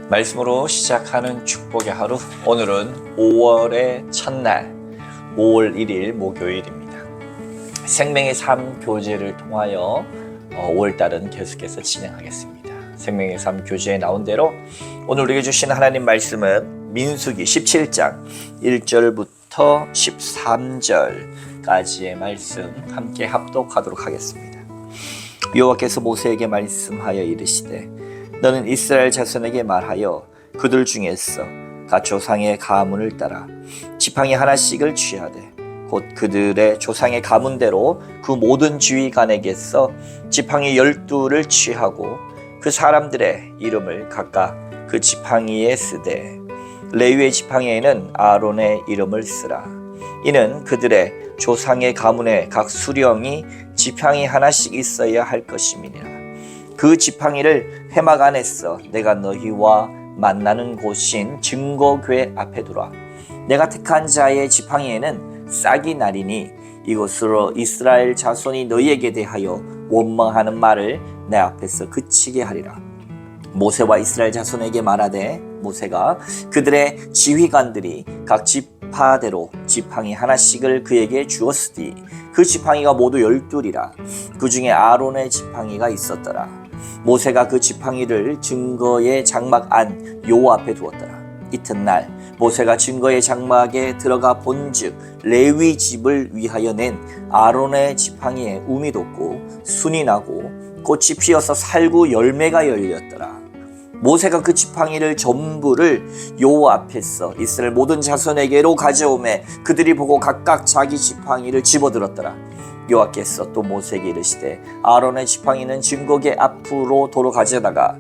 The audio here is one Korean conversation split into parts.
말씀으로 시작하는 축복의 하루, 오늘은 5월의 첫날 5월 1일 목요일입니다. 생명의 삶 교제를 통하여 5월달은 계속해서 진행하겠습니다. 생명의 삶 교제에 나온 대로 오늘 우리에게 주신 하나님 말씀은 민수기 17장 1절부터 13절까지의 말씀 함께 합독하도록 하겠습니다. 여호와께서 모세에게 말씀하여 이르시되 너는 이스라엘 자손에게 말하여 그들 중에서 각 조상의 가문을 따라 지팡이 하나씩을 취하되 곧 그들의 조상의 가문대로 그 모든 지휘관에게서 지팡이 12를 취하고 그 사람들의 이름을 각각 그 지팡이에 쓰되 레위의 지팡이에는 아론의 이름을 쓰라. 이는 그들의 조상의 가문에 각 수령이 지팡이 하나씩 있어야 할 것임이니라. 그 지팡이를 회막 안에서 내가 너희와 만나는 곳인 증거궤 앞에 두라. 내가 택한 자의 지팡이에는 싹이 나리니 이것으로 이스라엘 자손이 너희에게 대하여 원망하는 말을 내 앞에서 그치게 하리라. 모세와 이스라엘 자손에게 말하되 모세가 그들의 지휘관들이 각 지파대로 지팡이 하나씩을 그에게 주었으니 그 지팡이가 모두 12이라. 그 중에 아론의 지팡이가 있었더라. 모세가 그 지팡이를 증거의 장막 안 요 앞에 두었더라. 이튿날 모세가 증거의 장막에 들어가 본즉 레위 집을 위하여 낸 아론의 지팡이에 움이 돋고 순이 나고 꽃이 피어서 살구 열매가 열렸더라. 모세가 그 지팡이를 전부를 요 앞에서 이스라엘 모든 자손에게로 가져오매 그들이 보고 각각 자기 지팡이를 집어들었더라. 여호와께서 또 모세에게 이르시되 아론의 지팡이는 증거궤 앞으로 도로 가져다가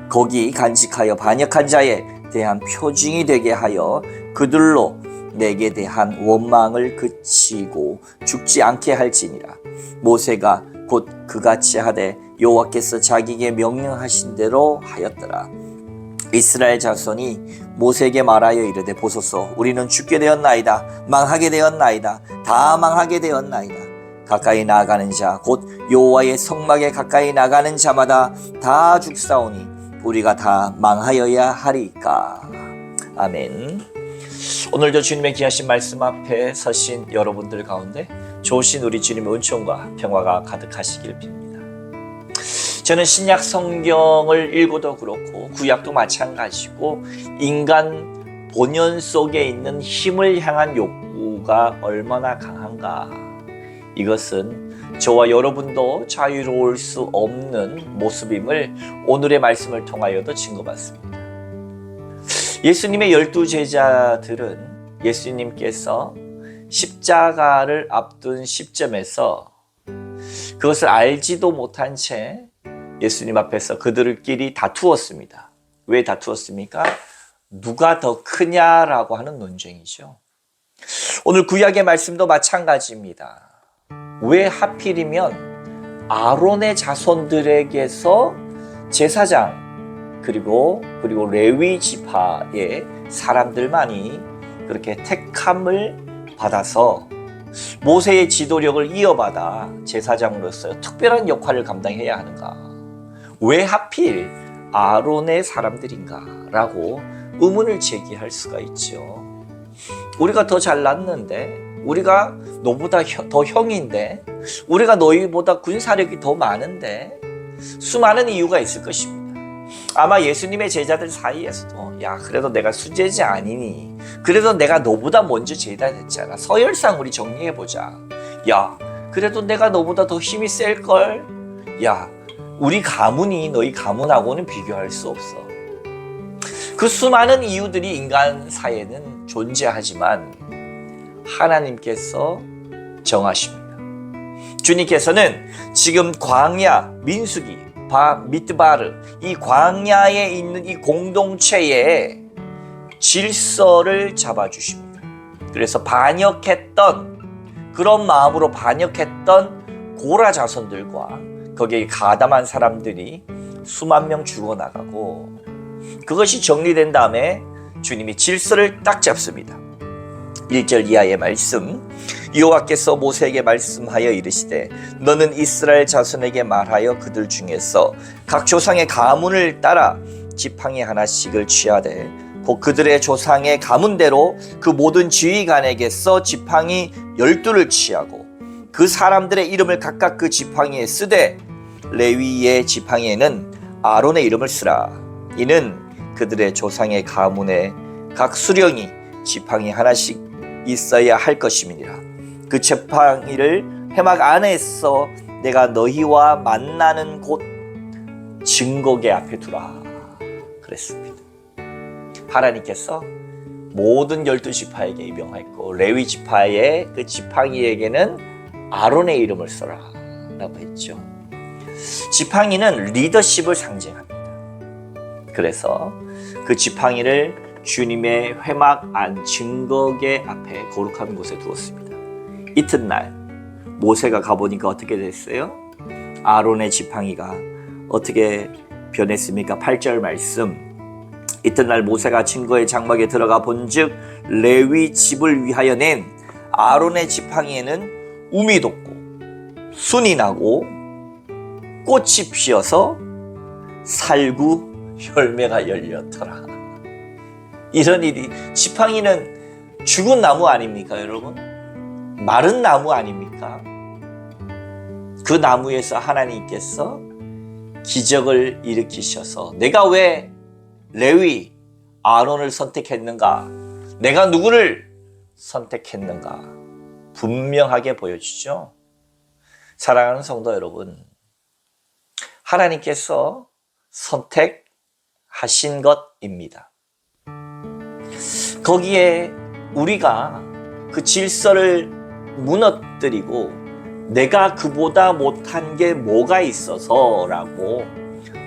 거기 간직하여 반역한 자에 대한 표징이 되게 하여 그들로 내게 대한 원망을 그치고 죽지 않게 할지니라. 모세가 곧 그같이 하되 여호와께서 자기에게 명령하신 대로 하였더라. 이스라엘 자손이 모세에게 말하여 이르되 보소서 우리는 죽게 되었나이다. 망하게 되었나이다. 다 망하게 되었나이다. 가까이 나아가는 자 곧 여호와의 성막에 가까이 나가는 자마다 다 죽사오니 우리가 다 망하여야 하리까. 아멘. 오늘도 주님의 귀하신 말씀 앞에 서신 여러분들 가운데 좋으신 우리 주님의 은총과 평화가 가득하시길 빕니다. 저는 신약 성경을 읽어도 그렇고 구약도 마찬가지고 인간 본연 속에 있는 힘을 향한 욕구가 얼마나 강한가, 이것은 저와 여러분도 자유로울 수 없는 모습임을 오늘의 말씀을 통하여도 증거받습니다. 예수님의 12제자들은 예수님께서 십자가를 앞둔 시점에서 그것을 알지도 못한 채 예수님 앞에서 그들끼리 다투었습니다. 왜 다투었습니까? 누가 더 크냐라고 하는 논쟁이죠. 오늘 구약의 말씀도 마찬가지입니다. 왜 하필이면 아론의 자손들에게서 제사장 그리고 레위 지파의 사람들만이 그렇게 택함을 받아서 모세의 지도력을 이어받아 제사장으로서 특별한 역할을 감당해야 하는가? 왜 하필 아론의 사람들인가? 라고 의문을 제기할 수가 있죠. 우리가 더 잘났는데, 우리가 너보다 더 형인데, 우리가 너희보다 군사력이 더 많은데, 수많은 이유가 있을 것입니다. 아마 예수님의 제자들 사이에서도 야 그래도 내가 수제자 아니니, 그래도 내가 너보다 먼저 제자됐잖아, 서열상 우리 정리해보자, 야 그래도 내가 너보다 더 힘이 셀걸, 야 우리 가문이 너희 가문하고는 비교할 수 없어. 그 수많은 이유들이 인간 사이에는 존재하지만 하나님께서 정하십니다. 주님께서는 지금 광야, 민수기, 미드바르, 이 광야에 있는 이 공동체의 질서를 잡아주십니다. 그래서 그런 마음으로 반역했던 고라 자손들과 거기에 가담한 사람들이 수만 명 죽어나가고, 그것이 정리된 다음에 주님이 질서를 딱 잡습니다. 1절 이하의 말씀, 여호와께서 모세에게 말씀하여 이르시되 너는 이스라엘 자손에게 말하여 그들 중에서 각 조상의 가문을 따라 지팡이 하나씩을 취하되 곧 그들의 조상의 가문대로 그 모든 지휘관에게서 지팡이 12를 취하고 그 사람들의 이름을 각각 그 지팡이에 쓰되 레위의 지팡이에는 아론의 이름을 쓰라. 이는 그들의 조상의 가문에 각 수령이 지팡이 하나씩 있어야 할 것임이니라. 그 지팡이를 회막 안에서 내가 너희와 만나는 곳 증거계 앞에 두라 그랬습니다. 하나님께서 모든 12지파에게 명하였고 레위 지파의 그 지팡이에게는 아론의 이름을 써라 라고 했죠. 지팡이는 리더십을 상징합니다. 그래서 그 지팡이를 주님의 회막 안 증거계 앞에 거룩한 곳에 두었습니다. 이튿날 모세가 가보니까 어떻게 됐어요? 아론의 지팡이가 어떻게 변했습니까? 8절 말씀. 이튿날 모세가 증거의 장막에 들어가 본즉 레위 집을 위하여 낸 아론의 지팡이에는 움이 돋고 순이 나고 꽃이 피어서 살구 열매가 열렸더라. 이런 일이, 지팡이는 죽은 나무 아닙니까 여러분? 마른 나무 아닙니까? 그 나무에서 하나님께서 기적을 일으키셔서 내가 왜 레위 아론을 선택했는가, 내가 누구를 선택했는가 분명하게 보여주죠. 사랑하는 성도 여러분, 하나님께서 선택하신 것입니다. 거기에 우리가 그 질서를 무너뜨리고 내가 그보다 못한 게 뭐가 있어서 라고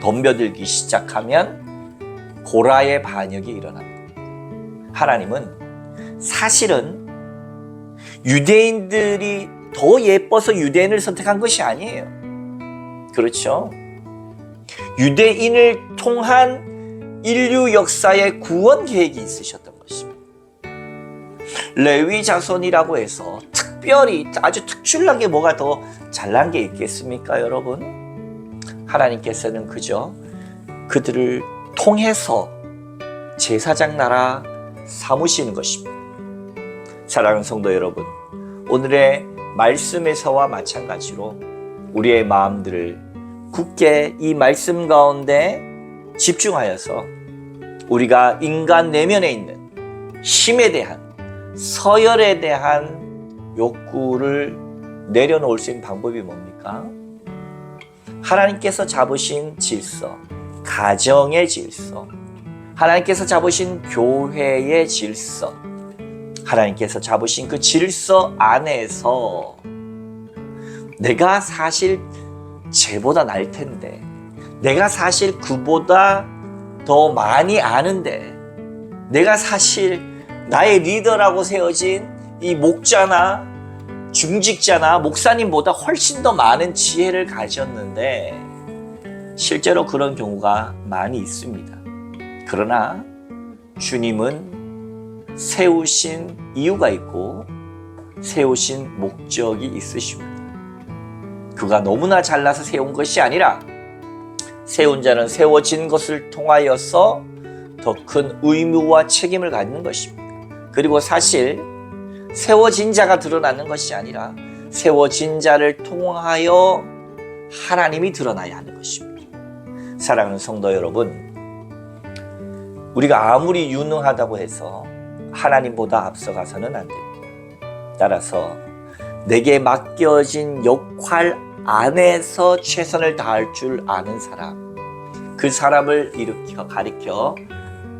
덤벼들기 시작하면 고라의 반역이 일어납니다. 하나님은 사실은 유대인들이 더 예뻐서 유대인을 선택한 것이 아니에요. 그렇죠? 유대인을 통한 인류 역사의 구원 계획이 있으셨던 것입니다. 레위 자손이라고 해서 특별히 아주 특출나게 뭐가 더 잘난 게 있겠습니까 여러분? 하나님께서는 그저 그들을 통해서 제사장 나라 삼으시는 것입니다. 사랑하는 성도 여러분, 오늘의 말씀에서와 마찬가지로 우리의 마음들을 굳게 이 말씀 가운데 집중하여서 우리가 인간 내면에 있는 힘에 대한, 서열에 대한 욕구를 내려놓을 수 있는 방법이 뭡니까? 하나님께서 잡으신 질서, 가정의 질서, 하나님께서 잡으신 교회의 질서, 하나님께서 잡으신 그 질서 안에서 내가 사실 쟤보다 날 텐데, 내가 사실 그보다 더 많이 아는데, 내가 사실 나의 리더라고 세워진 이 목자나 중직자나 목사님보다 훨씬 더 많은 지혜를 가졌는데 실제로 그런 경우가 많이 있습니다. 그러나 주님은 세우신 이유가 있고 세우신 목적이 있으십니다. 그가 너무나 잘나서 세운 것이 아니라 세운 자는 세워진 것을 통하여서 더 큰 의무와 책임을 갖는 것입니다. 그리고 사실 세워진 자가 드러나는 것이 아니라 세워진 자를 통하여 하나님이 드러나야 하는 것입니다. 사랑하는 성도 여러분, 우리가 아무리 유능하다고 해서 하나님보다 앞서가서는 안 됩니다. 따라서 내게 맡겨진 역할 안에서 최선을 다할 줄 아는 사람, 그 사람을 가리켜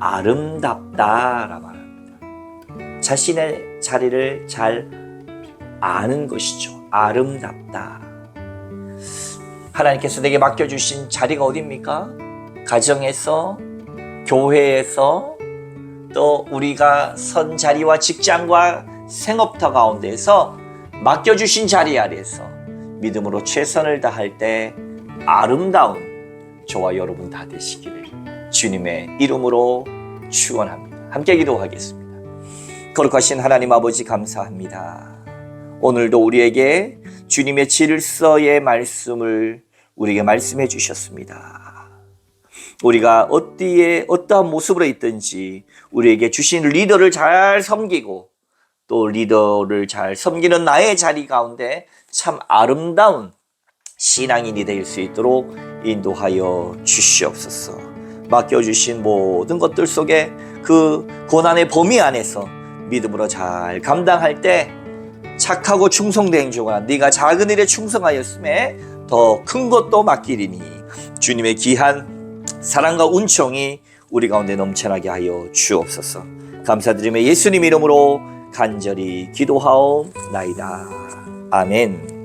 아름답다라 말합니다. 자신의 자리를 잘 아는 것이죠. 아름답다. 하나님께서 내게 맡겨주신 자리가 어디입니까? 가정에서, 교회에서, 또 우리가 선 자리와 직장과 생업터 가운데에서 맡겨주신 자리 아래에서 믿음으로 최선을 다할 때 아름다운 저와 여러분 다 되시기를 주님의 이름으로 축원합니다. 함께 기도하겠습니다. 거룩하신 하나님 아버지 감사합니다. 오늘도 우리에게 주님의 질서의 말씀을 우리에게 말씀해 주셨습니다. 우리가 어디에 어떠한 모습으로 있든지 우리에게 주신 리더를 잘 섬기고 또 리더를 잘 섬기는 나의 자리 가운데 참 아름다운 신앙인이 될 수 있도록 인도하여 주시옵소서. 맡겨주신 모든 것들 속에 그 고난의 범위 안에서 믿음으로 잘 감당할 때 착하고 충성된 행정아 네가 작은 일에 충성하였음에 더 큰 것도 맡기리니 주님의 귀한 사랑과 은총이 우리 가운데 넘쳐나게 하여 주옵소서. 감사드리며 예수님 이름으로 간절히 기도하옵나이다. 아멘.